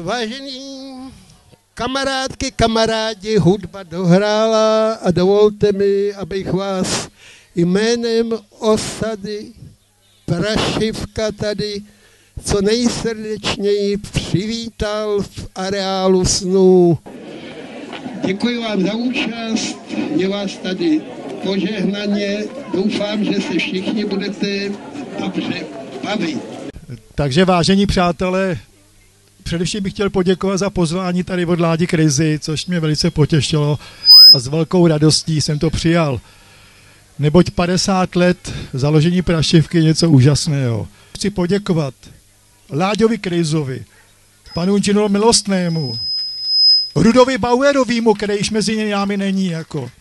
Vážení kamarádky, kamarádi, hudba dohrála a dovolte mi, abych vás jménem osady Prašivka tady co nejsrdečněji přivítal v areálu snů. Děkuji vám za účast, je vás tady požehnaně, doufám, že se všichni budete dobře bavit. Takže vážení přátelé, především bych chtěl poděkovat za pozvání tady od Ládi Kryzy, což mě velice potěšilo a s velkou radostí jsem to přijal. Neboť 50 let založení Prašivky je něco úžasného. Chci poděkovat Láďovi Kryzovi, panu inženýru Milostnému, Rudovi Bauerovému, který již mezi námi není. Jako.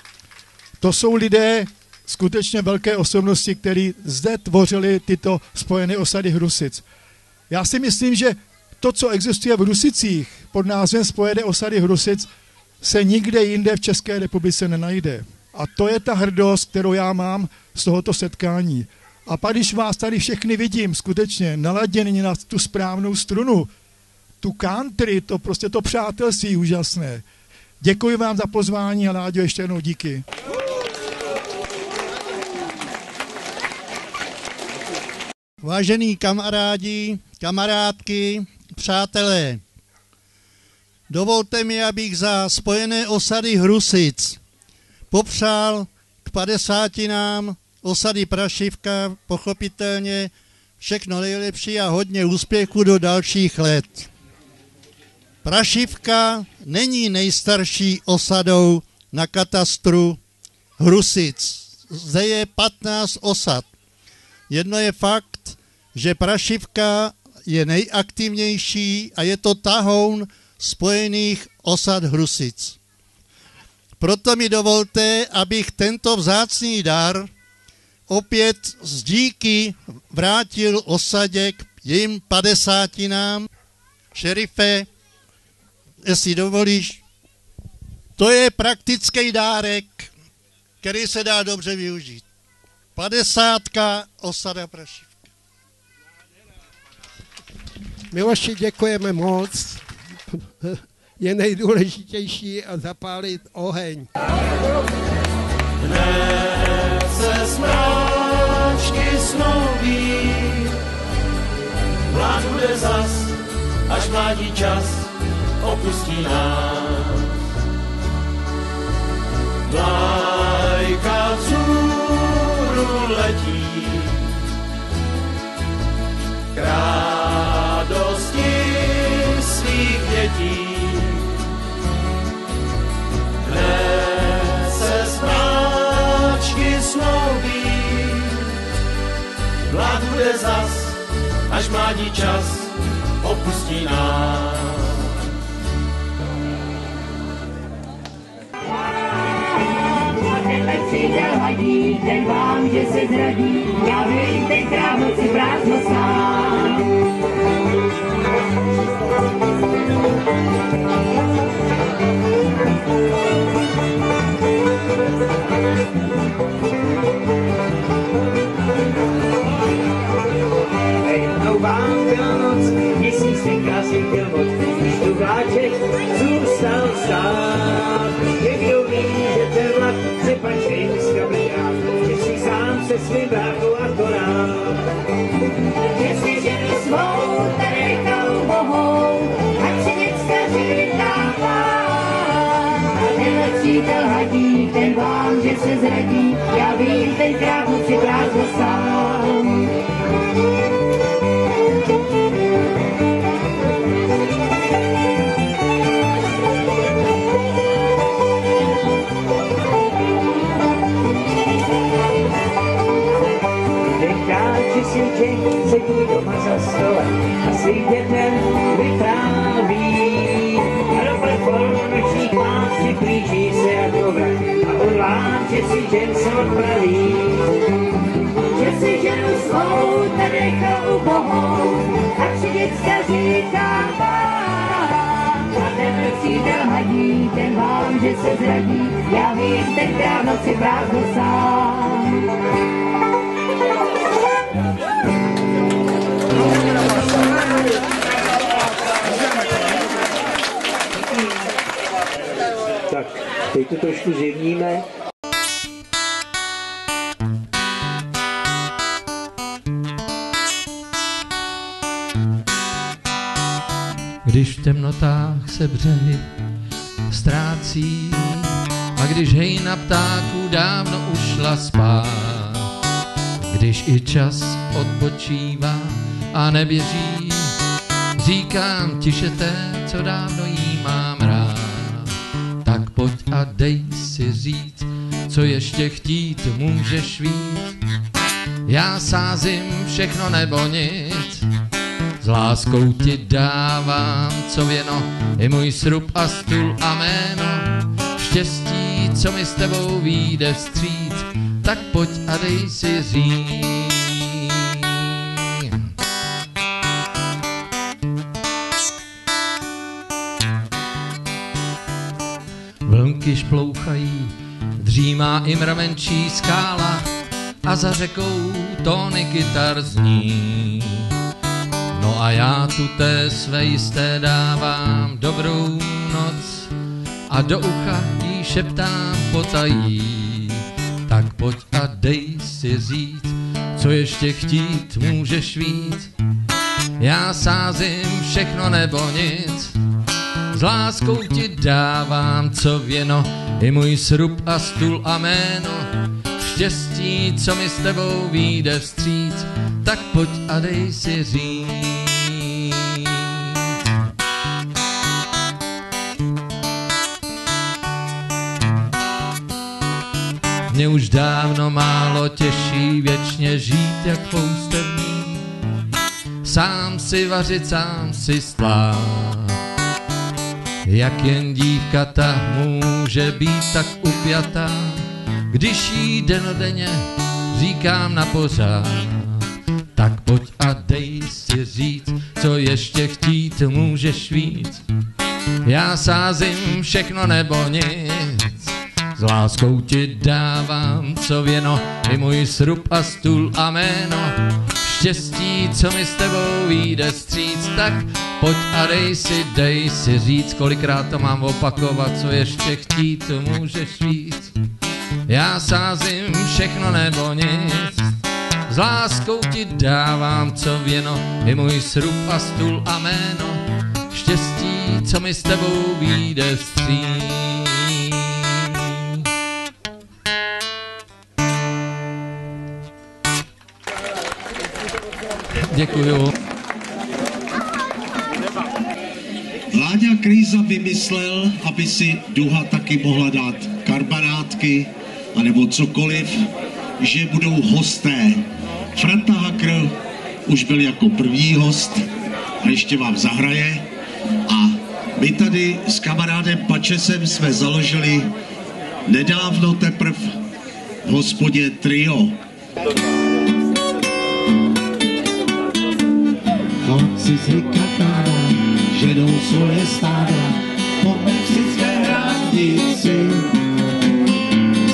To jsou lidé, skutečně velké osobnosti, které zde tvořili tyto spojené osady Hrusic. Já si myslím, že to, co existuje v Hrusicích pod názvem Spojené osady Hrusic, se nikde jinde v České republice nenajde. A to je ta hrdost, kterou já mám z tohoto setkání. A pak, když vás tady všechny vidím, skutečně naladěný na tu správnou strunu, tu country, to prostě to přátelství úžasné. Děkuji vám za pozvání a Láďo, ještě jednou díky. Vážení kamarádi, kamarádky, přátelé, dovolte mi, abych za Spojené osady Hrusic popřál k 50. osady Prašivka pochopitelně všechno nejlepší a hodně úspěchu do dalších let. Prašivka není nejstarší osadou na katastru Hrusic. Zde je 15 osad. Jedno je fakt, že Prašivka je nejaktivnější a je to tahoun spojených osad Hrusic. Proto mi dovolte, abych tento vzácný dar opět z díky vrátil osadě k jejím 50. Šerife, jestli dovolíš, to je praktický dárek, který se dá dobře využít. 50. osada Prašivka. Miloši, děkujeme moc. Je nejdůležitější a zapálit oheň. Dnes se smráčky snoubí, mlád bude zas, až mládí čas opustí nás. Vlajka vzhůru letí, k radosti svých dětí. Dnes se smráčky snoubí, mlád bude zas, až mládí čas opustí nás. Přítel hadí, ten vám, že se zradí, já vím, tenkrát noci prázdno sám. Jednou vám byla noc, měsíc tenkrát si chtěl moc, když tu vláček zůstal stát. Někdo ví, že ten vlak se pačkej dneska blíká, že si sám se svým brákou akorát. Že si ženu svou tady nechal bohou, ať si děcka říkává. A tenhle přítel hadí, ten vám, že se zradí, já vím, tenkrát noci prázdno sám. Sedí doma za stolem a si dětem vypráví. A do nočních máš připlíží se jako vrak a odlám, že si žen se odpraví. Že si ženu svou tady nechal ubohou a tři děcka říká mám. A tenhle přítel hadí, ten vám, že se zradí, já vím, tenkrát noci prázdno sám. tu trošku zjemníme. Když v temnotách se břehy ztrácí a když hejna ptáků dávno ušla spát, když i čas odpočívá a neběží, říkám tiše té, co dávno jí mám rád. Tak pojď a dej si říct, co ještě chtít můžeš víc. Já sázím všechno nebo nic, s láskou ti dávám, co věno, i můj srub a stůl a jméno. Štěstí, co mi s tebou vyjde vstříc, tak pojď a dej si říct. Vlnky šplouchají, dřímá i mravenčí skála a za řekou tóny kytar zní. No a já tu té své jisté dávám dobrou noc a do ucha jí šeptám potají. Tak pojď a dej si říct, co ještě chtít můžeš víc. Já sázím všechno nebo nic, s láskou ti dávám, co věno, i můj srub a stůl a jméno. Štěstí, co mi s tebou vyjde vstříc, tak pojď a dej si říct. Mě už dávno málo těší věčně žít jak poustevní, sám si vařit, sám si stlát. Jak jen dívka ta může být tak upjatá, když jí denodenně říkám na pořád. Tak pojď a dej si říct, co ještě chtít můžeš víc. Já sázím všechno nebo nic, s láskou ti dávám, co věno, i můj srub a stůl a jméno. Štěstí, co mi s tebou vyjde vstříc, tak pojď a dej si říct. Kolikrát to mám opakovat, co ještě chtít můžeš víc. Já sázím všechno nebo nic, s láskou ti dávám, co věno, i můj srub a stůl a jméno. Štěstí, co mi s tebou vyjde vstříc. Děkuju. Láďa Krejza vymyslel, aby si Duha taky mohla dát karbanátky anebo cokoliv, že budou hosté. Franta Hakr už byl jako první host a ještě vám zahraje. A my tady s kamarádem Pačesem jsme založili nedávno teprv v hospodě Trio. Chodci z Rikatana žedou svoje stáda po mexické hranici.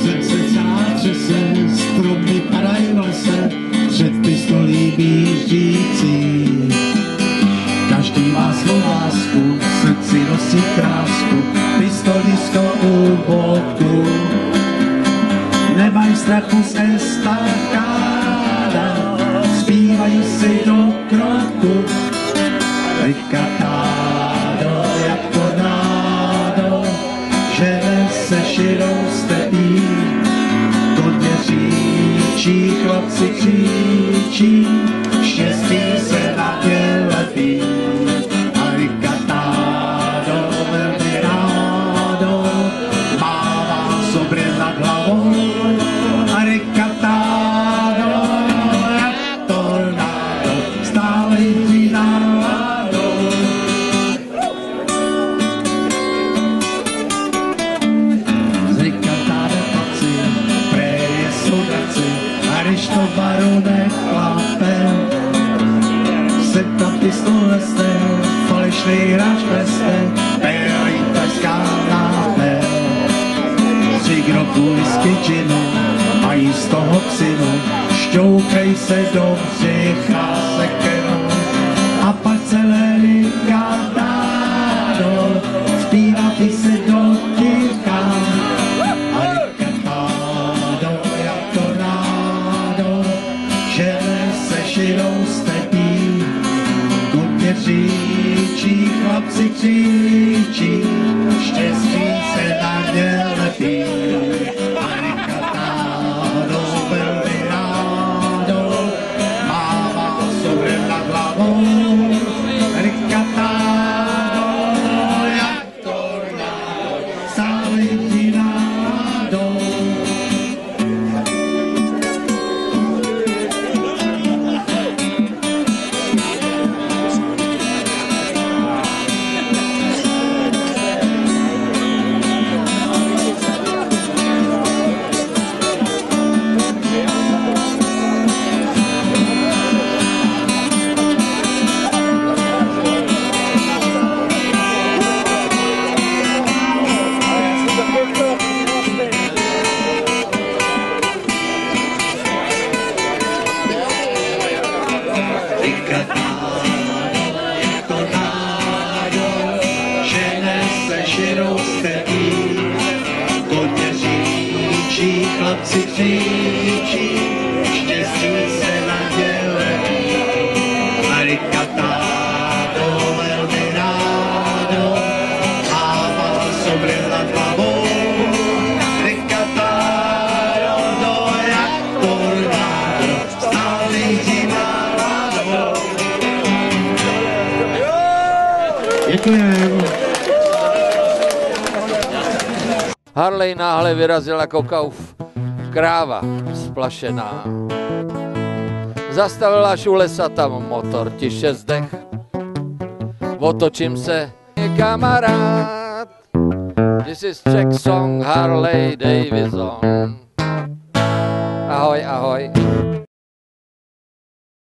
Srdce zářese, stromy padají v lese, před pistolí běžící. Každý má svou lásku, v srdci nosí krásku, pistolisko u boku. Nemají strachu z estakáda, zpívají si do kroku. Rikatádo jak tornádo, žene se širou stepí. Koně říčí, chlapci křičí, štěstí se na ně lepí. A rikatádo velmi rádo mává sobě nad hlavou. A rikatádo jak tornádo stále jí náladou. Z rikatádo paci, prérie jsou draci, a když to baru nechlape, se ta pistole jste, falešný hráč preste, perlítařská nápe. Tři grobů whisky džinu, mají z toho ksinu, šťoukej se do břicha sekenou. A pak celé rikatádo, zpívá ty se do ticha, křičí, chlapci křičí, štěstí se na ně lepí. A rikatádou, velmi rádou, mává sobrem nad hlavou. Rikatádou, jak tornádo, stále ti nádou. Chlapci křičí, štěstí se na dělení. A rikatádou, velmi rádo, mává sobrem nad hlavou. Rikatádou, jak tornádo, stále jí nádou. Děkujem. Harley náhle vyrazil jako kauf. Kráva splašená. Zastavil až u lesa, tam motor tiše zdech. Otočím se, kamarád. This is Czech song Harley Davidson. Ahoj, ahoj.